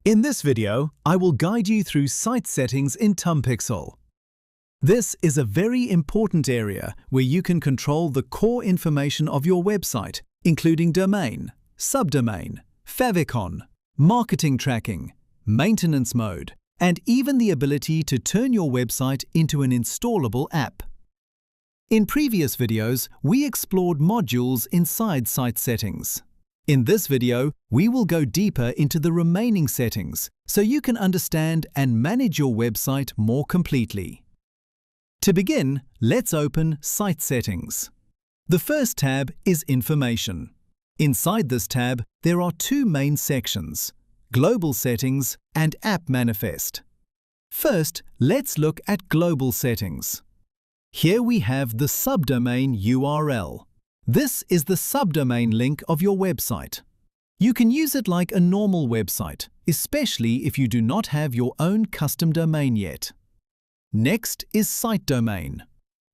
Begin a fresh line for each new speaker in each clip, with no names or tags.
In this video, I will guide you through site settings in Tumpixel. This is a very important area where you can control the core information of your website, including domain, subdomain, Favicon, marketing tracking, maintenance mode, and even the ability to turn your website into an installable app. In previous videos, we explored modules inside site settings. In this video, we will go deeper into the remaining settings so you can understand and manage your website more completely. To begin, let's open Site Settings. The first tab is Information. Inside this tab, there are two main sections: Global Settings and App Manifest. First, let's look at Global Settings. Here we have the subdomain URL. This is the subdomain link of your website. You can use it like a normal website, especially if you do not have your own custom domain yet. Next is Site Domain.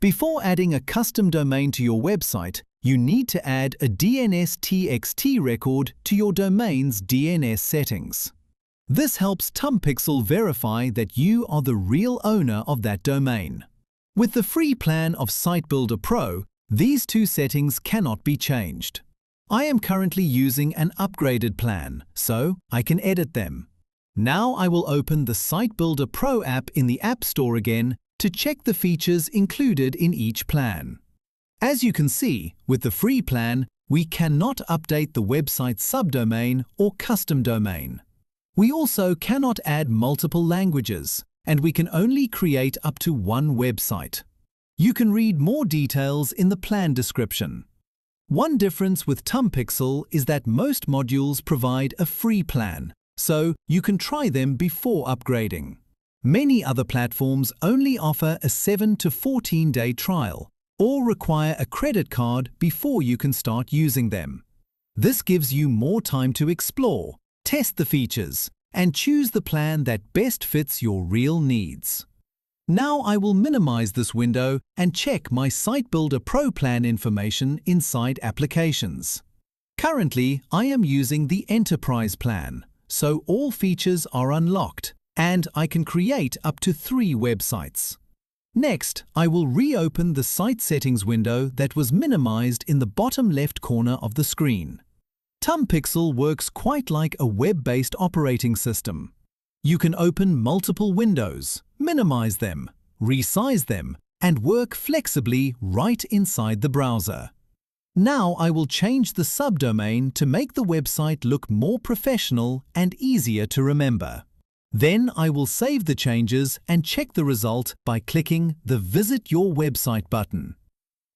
Before adding a custom domain to your website, you need to add a DNS-TXT record to your domain's DNS settings. This helps Tumpixel verify that you are the real owner of that domain. With the free plan of Site Builder Pro, these two settings cannot be changed. I am currently using an upgraded plan, so I can edit them. Now I will open the Site Builder Pro app in the App Store again to check the features included in each plan. As you can see, with the free plan, we cannot update the website subdomain or custom domain. We also cannot add multiple languages, and we can only create up to one website. You can read more details in the plan description. One difference with Tumpixel is that most modules provide a free plan, so you can try them before upgrading. Many other platforms only offer a 7 to 14-day trial or require a credit card before you can start using them. This gives you more time to explore, test the features, and choose the plan that best fits your real needs. Now I will minimize this window and check my Site Builder Pro plan information inside Applications. Currently, I am using the Enterprise plan, so all features are unlocked, and I can create up to 3 websites. Next, I will reopen the Site Settings window that was minimized in the bottom left corner of the screen. Tumpixel works quite like a web-based operating system. You can open multiple windows, minimize them, resize them, and work flexibly right inside the browser. Now I will change the subdomain to make the website look more professional and easier to remember. Then I will save the changes and check the result by clicking the Visit Your Website button.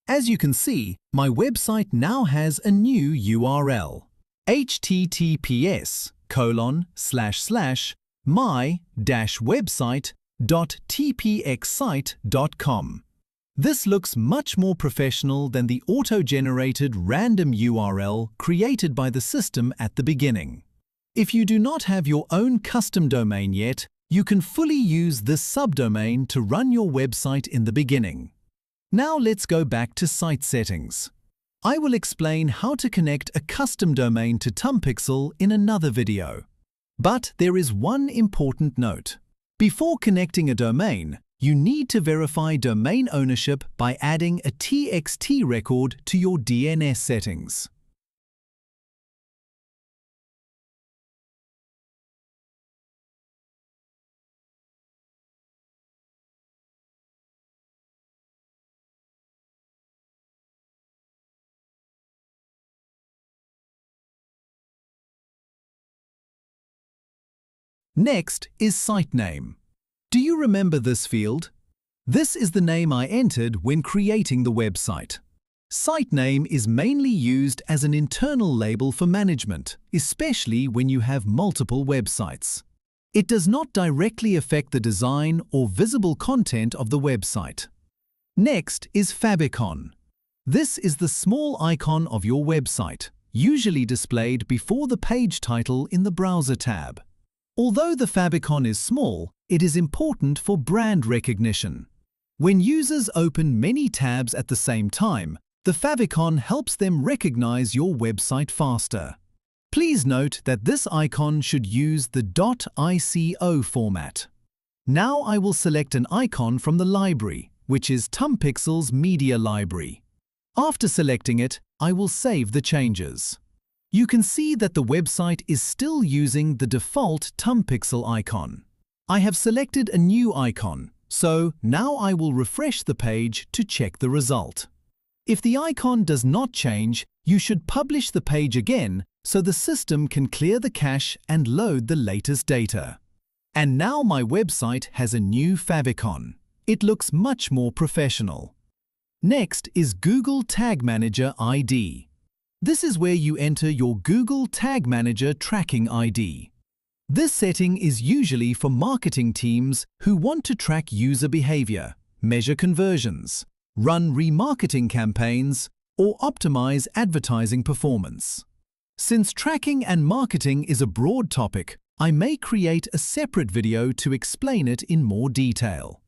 As you can see, my website now has a new URL: https://my-website.tpxsite.com. This looks much more professional than the auto-generated random URL created by the system at the beginning. If you do not have your own custom domain yet, you can fully use this subdomain to run your website in the beginning. Now let's go back to Site Settings. I will explain how to connect a custom domain to Tumpixel in another video. But there is one important note. Before connecting a domain, you need to verify domain ownership by adding a TXT record to your DNS settings. Next is Site Name. Do you remember this field? This is the name I entered when creating the website. Site name is mainly used as an internal label for management, especially when you have multiple websites. It does not directly affect the design or visible content of the website. Next is Favicon. This is the small icon of your website, usually displayed before the page title in the Browser tab. Although the Favicon is small, it is important for brand recognition. When users open many tabs at the same time, the Favicon helps them recognize your website faster. Please note that this icon should use the .ico format. Now I will select an icon from the library, which is Tumpixel's media library. After selecting it, I will save the changes. You can see that the website is still using the default Tumpixel icon. I have selected a new icon, so now I will refresh the page to check the result. If the icon does not change, you should publish the page again so the system can clear the cache and load the latest data. And now my website has a new favicon. It looks much more professional. Next is Google Tag Manager ID. This is where you enter your Google Tag Manager tracking ID. This setting is usually for marketing teams who want to track user behavior, measure conversions, run remarketing campaigns, or optimize advertising performance. Since tracking and marketing is a broad topic, I may create a separate video to explain it in more detail.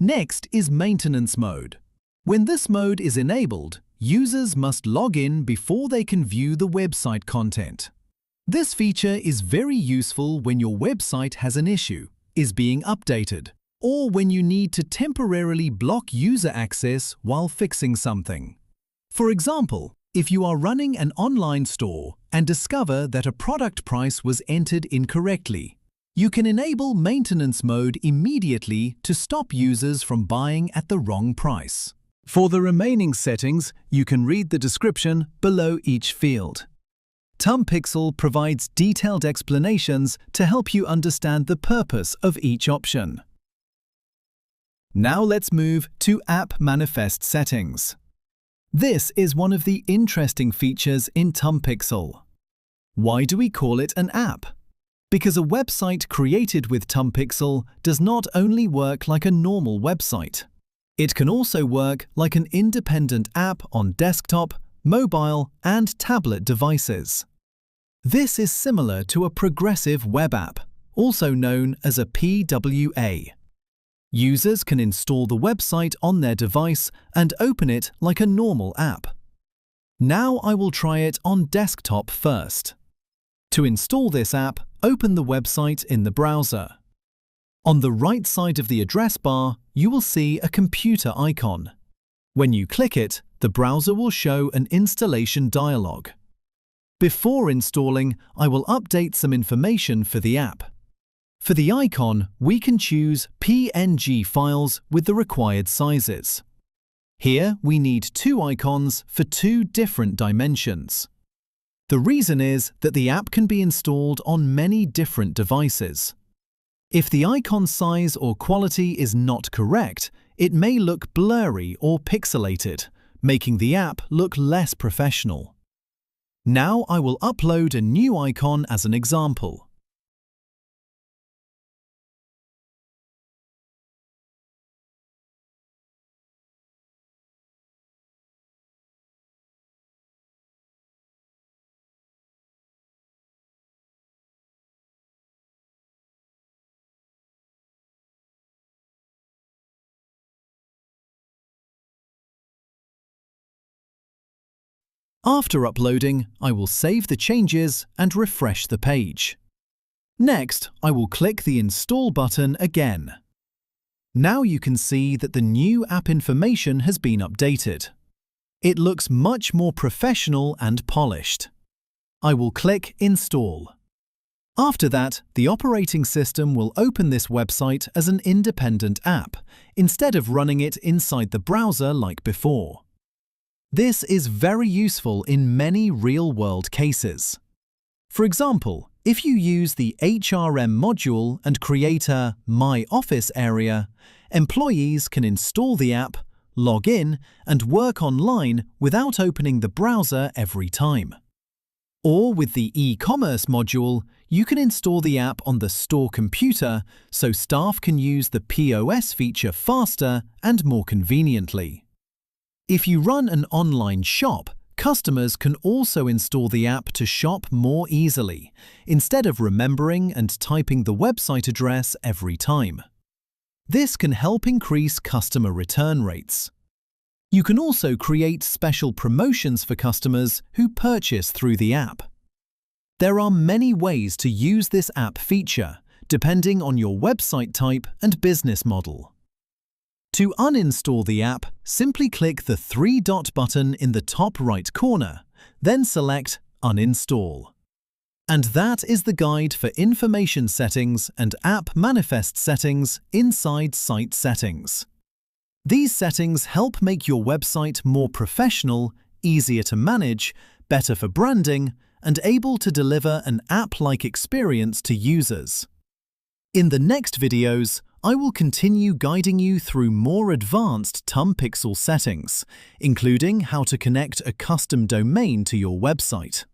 Next is maintenance mode. When this mode is enabled, users must log in before they can view the website content. This feature is very useful when your website has an issue, is being updated, or when you need to temporarily block user access while fixing something. For example, if you are running an online store and discover that a product price was entered incorrectly, you can enable maintenance mode immediately to stop users from buying at the wrong price. For the remaining settings, you can read the description below each field. Tumpixel provides detailed explanations to help you understand the purpose of each option. Now let's move to App Manifest settings. This is one of the interesting features in Tumpixel. Why do we call it an app? Because a website created with Tumpixel does not only work like a normal website. It can also work like an independent app on desktop, mobile, and tablet devices. This is similar to a progressive web app, also known as a PWA. Users can install the website on their device and open it like a normal app. Now I will try it on desktop first. To install this app, open the website in the browser. On the right side of the address bar, you will see a computer icon. When you click it, the browser will show an installation dialog. Before installing, I will update some information for the app. For the icon, we can choose PNG files with the required sizes. Here, we need 2 icons for 2 different dimensions. The reason is that the app can be installed on many different devices. If the icon size or quality is not correct, it may look blurry or pixelated, making the app look less professional. Now I will upload a new icon as an example. After uploading, I will save the changes and refresh the page. Next, I will click the Install button again. Now you can see that the new app information has been updated. It looks much more professional and polished. I will click Install. After that, the operating system will open this website as an independent app, instead of running it inside the browser like before. This is very useful in many real-world cases. For example, if you use the HRM module and create a My Office area, employees can install the app, log in, and work online without opening the browser every time. Or with the e-commerce module, you can install the app on the store computer so staff can use the POS feature faster and more conveniently. If you run an online shop, customers can also install the app to shop more easily, instead of remembering and typing the website address every time. This can help increase customer return rates. You can also create special promotions for customers who purchase through the app. There are many ways to use this app feature, depending on your website type and business model. To uninstall the app, simply click the three-dot button in the top right corner, then select Uninstall. And that is the guide for information settings and app manifest settings inside Site Settings. These settings help make your website more professional, easier to manage, better for branding, and able to deliver an app-like experience to users. In the next videos, I will continue guiding you through more advanced Tumpixel settings, including how to connect a custom domain to your website.